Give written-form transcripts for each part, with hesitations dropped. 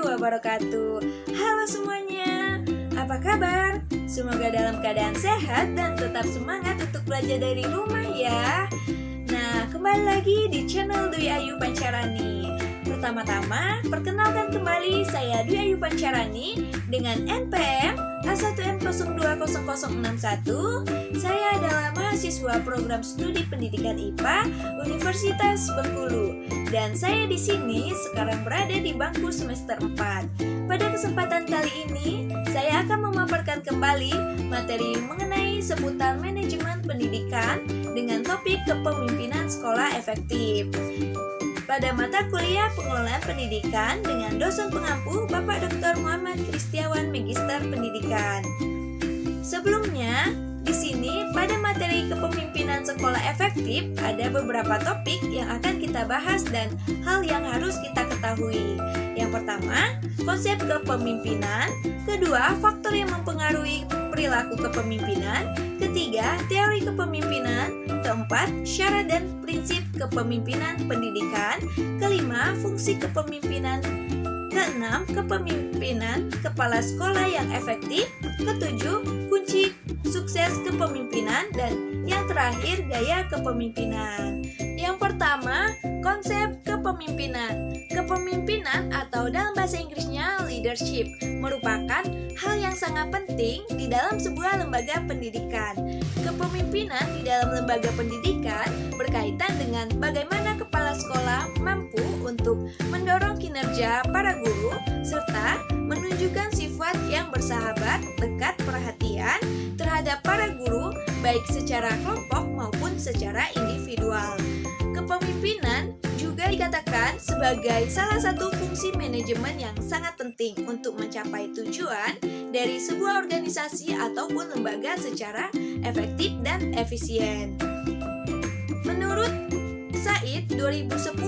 wabarakatuh. Halo semuanya, apa kabar? Semoga dalam keadaan sehat dan tetap semangat untuk belajar dari rumah ya. Nah, kembali lagi di channel Dwi Ayu Pancarani. Pertama-tama, perkenalkan kembali saya Dwi Ayu Pancarani dengan NPM A1M020061. Saya adalah mahasiswa program studi pendidikan IPA Universitas Bengkulu dan saya di sini sekarang berada di bangku semester 4. Pada kesempatan kali ini, saya akan memaparkan kembali materi mengenai seputar manajemen pendidikan dengan topik kepemimpinan sekolah efektif. Pada mata kuliah pengelolaan pendidikan dengan dosen pengampu Bapak Dr. Muhammad Kristiawan Magister Pendidikan. Sebelumnya, di sini pada materi kepemimpinan sekolah efektif ada beberapa topik yang akan kita bahas dan hal yang harus kita ketahui. Yang pertama, konsep kepemimpinan. Kedua, faktor yang mempengaruhi perilaku kepemimpinan. Ketiga, teori kepemimpinan. Keempat, syarat dan prinsip kepemimpinan pendidikan. Kelima, fungsi kepemimpinan. Keenam, kepemimpinan kepala sekolah yang efektif. Ketujuh, kunci sukses kepemimpinan. Dan yang terakhir, gaya kepemimpinan. Yang pertama, konsep kepemimpinan. Kepemimpinan atau dalam bahasa Inggrisnya leadership merupakan hal yang sangat penting di dalam sebuah lembaga pendidikan. Kepemimpinan di dalam lembaga pendidikan berkaitan dengan bagaimana kepala sekolah mampu untuk mendorong kinerja para guru serta menunjukkan sifat yang bersahabat, dekat, perhatian terhadap para guru baik secara kelompok maupun secara individual. Kepemimpinan juga dikatakan sebagai salah satu fungsi manajemen yang sangat penting untuk mencapai tujuan dari sebuah organisasi ataupun lembaga secara efektif dan efisien. Menurut Said 2010,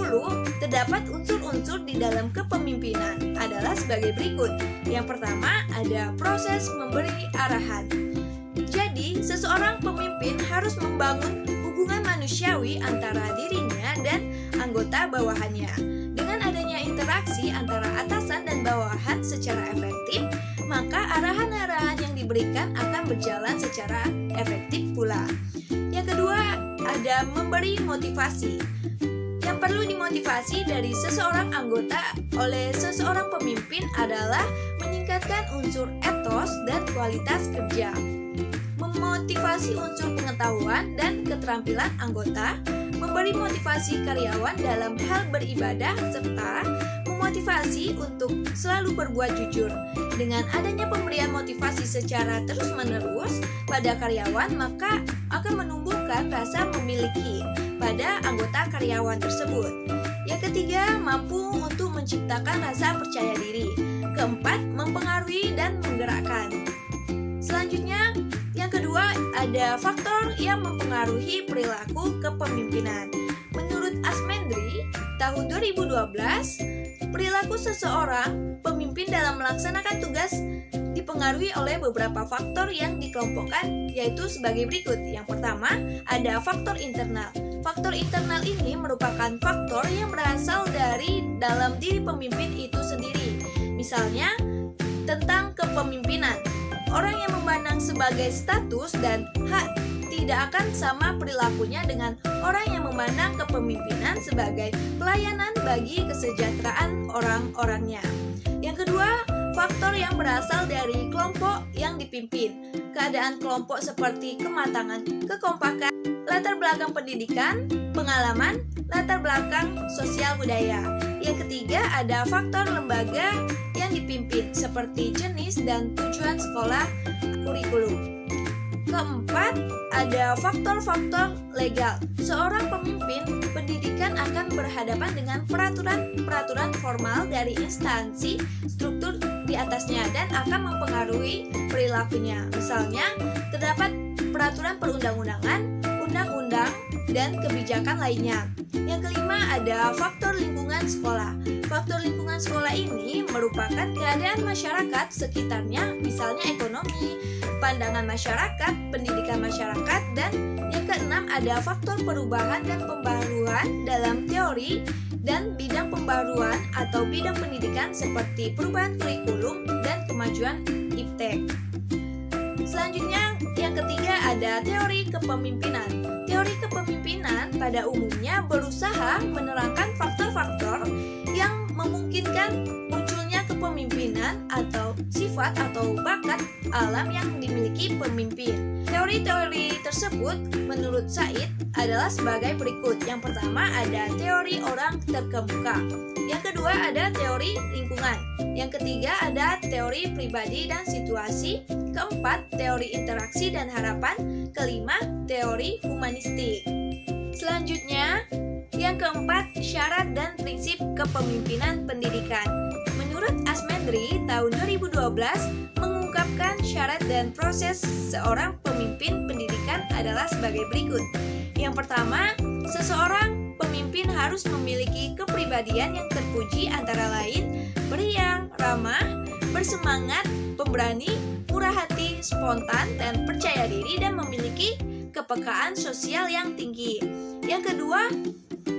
terdapat unsur-unsur di dalam kepemimpinan adalah sebagai berikut. Yang pertama, ada proses memberi arahan. Jadi, seseorang pemimpin harus membangun hubungan manusiawi antara dirinya dan anggota bawahannya. Dengan adanya interaksi antara atasan dan bawahan secara efektif, maka arahan-arahan yang diberikan akan berjalan secara efektif pula. Yang kedua, ada memberi motivasi. Yang perlu dimotivasi dari seseorang anggota oleh seseorang pemimpin adalah meningkatkan unsur etos dan kualitas kerja, memotivasi unsur pengetahuan dan keterampilan anggota, memberi motivasi karyawan dalam hal beribadah, serta memotivasi untuk selalu berbuat jujur. Dengan adanya pemberian motivasi secara terus-menerus pada karyawan, maka akan menumbuhkan rasa memiliki pada anggota karyawan tersebut. Yang ketiga, mampu untuk menciptakan rasa percaya diri. Keempat, mempengaruhi dan menggerakkan. Selanjutnya, yang kedua, ada faktor yang mempengaruhi perilaku kepemimpinan. Menurut Asmendri, tahun 2012, perilaku seseorang pemimpin dalam melaksanakan tugas dipengaruhi oleh beberapa faktor yang dikelompokkan, yaitu sebagai berikut. Yang pertama, ada faktor internal. Faktor internal ini merupakan faktor yang berasal dari dalam diri pemimpin itu sendiri. Misalnya, tentang kepemimpinan. Orang yang memandang sebagai status dan hak tidak akan sama perilakunya dengan orang yang memandang kepemimpinan sebagai pelayanan bagi kesejahteraan orang-orangnya. Yang kedua, faktor yang berasal dari kelompok yang dipimpin. Keadaan kelompok seperti kematangan, kekompakan, latar belakang pendidikan, pengalaman, latar belakang sosial budaya. Yang ketiga, ada faktor lembaga yang dipimpin seperti jenis dan tujuan sekolah kurikulum. Keempat, ada faktor-faktor legal. Seorang pemimpin pendidikan akan berhadapan dengan peraturan formal dari instansi struktur di atasnya dan akan mempengaruhi perilakunya. Misalnya, terdapat peraturan perundang-undangan, undang-undang, dan kebijakan lainnya. Yang kelima, ada faktor lingkungan sekolah. Faktor lingkungan sekolah ini merupakan keadaan masyarakat sekitarnya, misalnya ekonomi, pandangan masyarakat, pendidikan masyarakat, dan yang keenam ada faktor perubahan dan pembaruan dalam teori dan bidang pembaruan atau bidang pendidikan seperti perubahan kurikulum dan kemajuan iptek. Selanjutnya, yang ketiga ada teori kepemimpinan. Teori kepemimpinan pada umumnya berusaha menerangkan faktor-faktor yang memungkinkan munculnya kepemimpinan atau sifat atau bakat alam yang dimiliki pemimpin. Teori-teori tersebut menurut Said adalah sebagai berikut. Yang pertama ada teori orang terkemuka. Yang kedua ada teori lingkungan. Yang ketiga ada teori pribadi dan situasi. Keempat, teori interaksi dan harapan. Kelima, teori humanistik. Selanjutnya, yang keempat, syarat dan prinsip kepemimpinan pendidikan. Menurut Asmendri, tahun 2012 mengungkapkan syarat dan proses seorang pemimpin pendidikan adalah sebagai berikut. Yang pertama, seseorang pemimpin harus memiliki kepribadian yang terpuji antara lain periang, ramah, bersemangat, pemberani, murah hati, spontan, dan percaya diri dan memiliki kepekaan sosial yang tinggi. Yang kedua,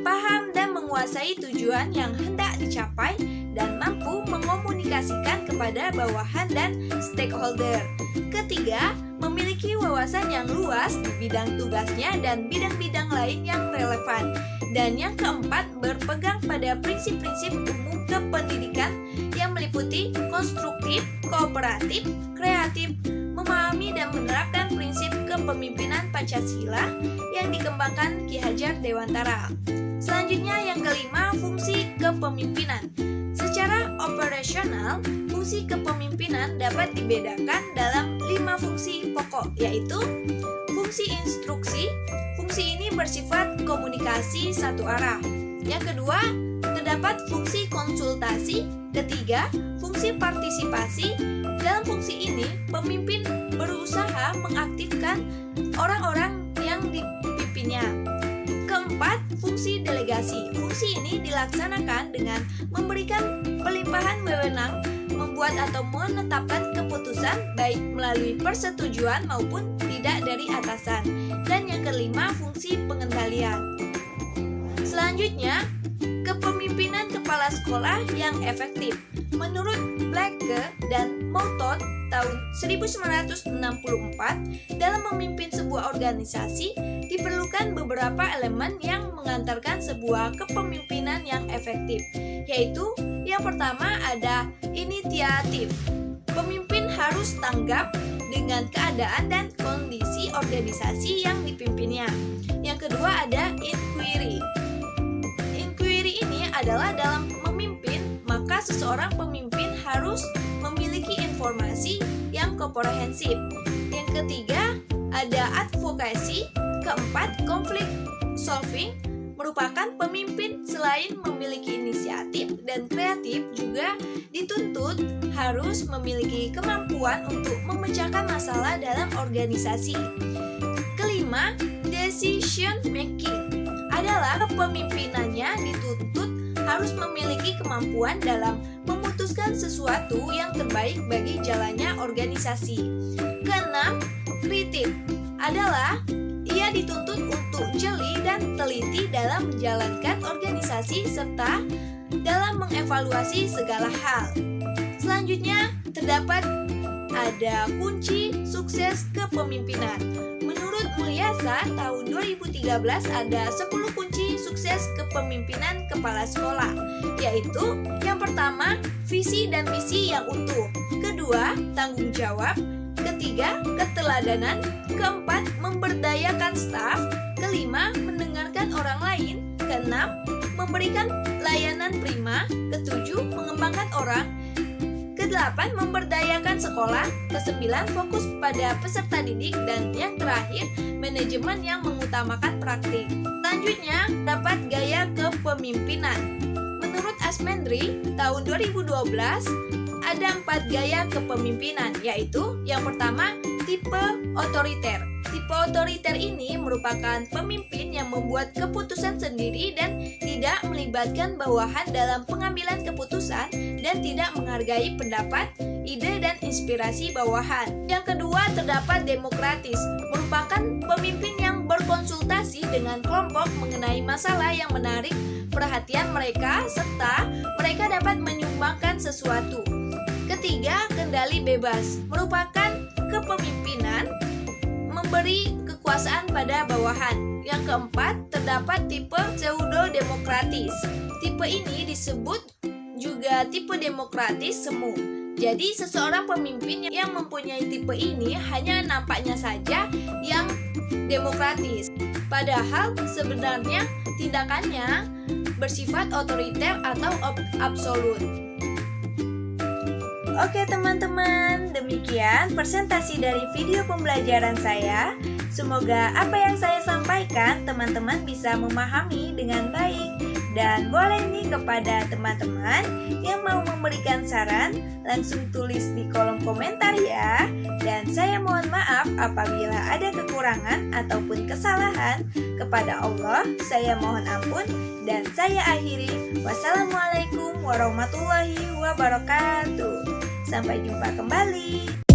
paham dan menguasai tujuan yang hendak dicapai dan mampu mengomunikasikan kepada bawahan dan stakeholder. Ketiga, memiliki wawasan yang luas di bidang tugasnya dan bidang-bidang lain yang relevan. Dan yang keempat, berpegang pada prinsip-prinsip umum kependidikan yang meliputi konstruktif, kooperatif, kreatif, memahami dan menerapkan prinsip kepemimpinan Pancasila yang dikembangkan Ki Hajar Dewantara. Selanjutnya yang kelima, fungsi kepemimpinan. Secara operasional, fungsi kepemimpinan dapat dibedakan dalam 5 fungsi pokok, yaitu fungsi instruksi. Fungsi ini bersifat komunikasi satu arah. Yang kedua, terdapat fungsi konsultasi. Ketiga, fungsi partisipasi. Dalam fungsi ini, pemimpin berusaha mengaktifkan orang-orang yang dipimpinnya. Keempat, fungsi delegasi. Fungsi ini dilaksanakan dengan memberikan pelimpahan wewenang, membuat atau menetapkan keputusan baik melalui persetujuan maupun tidak dari atasan. Dan yang kelima, fungsi pengendalian. Selanjutnya, kepemimpinan kepala sekolah yang efektif. Menurut Blake dan Mouton tahun 1964, dalam memimpin sebuah organisasi diperlukan beberapa elemen yang mengantarkan sebuah kepemimpinan yang efektif, yaitu yang pertama ada inisiatif. Pemimpin harus tanggap dengan keadaan dan kondisi organisasi yang dipimpinnya. Yang kedua ada inquiry. Inquiry ini adalah dalam memimpin, maka seseorang pemimpin harus memiliki informasi yang komprehensif. Yang ketiga ada advokasi. Keempat, konflik solving. Merupakan pemimpin selain memiliki inisiatif dan kreatif juga dituntut harus memiliki kemampuan untuk memecahkan masalah dalam organisasi. Kelima, decision making adalah kepemimpinannya dituntut harus memiliki kemampuan dalam memutuskan sesuatu yang terbaik bagi jalannya organisasi. Keenam, kritik adalah ia dituntut untuk jeli dan teliti dalam menjalankan organisasi serta dalam mengevaluasi segala hal. Selanjutnya, terdapat ada kunci sukses kepemimpinan. Menurut Mulyasa, tahun 2013 ada 10 kunci sukses kepemimpinan kepala sekolah, yaitu yang pertama, visi dan misi yang utuh. Kedua, tanggung jawab. Ketiga, keteladanan. Keempat, memberdayakan staf. Kelima, mendengarkan orang lain. Keenam, memberikan layanan prima. Ketujuh, mengembangkan orang. Kedelapan, memberdayakan sekolah. Kesembilan, fokus pada peserta didik. Dan yang terakhir, manajemen yang mengutamakan praktik. Selanjutnya, dapat gaya kepemimpinan. Menurut Asmendri, tahun 2012, ada 4 gaya kepemimpinan, yaitu yang pertama, tipe otoriter. Tipe Tipe otoriter ini merupakan pemimpin yang membuat keputusan sendiri dan tidak melibatkan bawahan dalam pengambilan keputusan dan tidak menghargai pendapat, ide, dan inspirasi bawahan. Yang kedua, terdapat demokratis, merupakan pemimpin yang berkonsultasi dengan kelompok mengenai masalah yang menarik perhatian mereka serta mereka dapat menyumbangkan sesuatu. Ketiga, kendali bebas, merupakan kepemimpinan memberi kekuasaan pada bawahan. Yang keempat, terdapat tipe pseudo-demokratis. Tipe ini disebut juga tipe demokratis semu. Jadi seseorang pemimpin yang mempunyai tipe ini hanya nampaknya saja yang demokratis. Padahal sebenarnya tindakannya bersifat otoriter atau absolut. Oke teman-teman, demikian presentasi dari video pembelajaran saya. Semoga apa yang saya sampaikan teman-teman bisa memahami dengan baik. Dan boleh nih kepada teman-teman yang mau memberikan saran, langsung tulis di kolom komentar ya. Dan saya mohon maaf apabila ada kekurangan ataupun kesalahan. Kepada Allah, saya mohon ampun dan saya akhiri. Wassalamualaikum warahmatullahi wabarakatuh. Sampai jumpa kembali.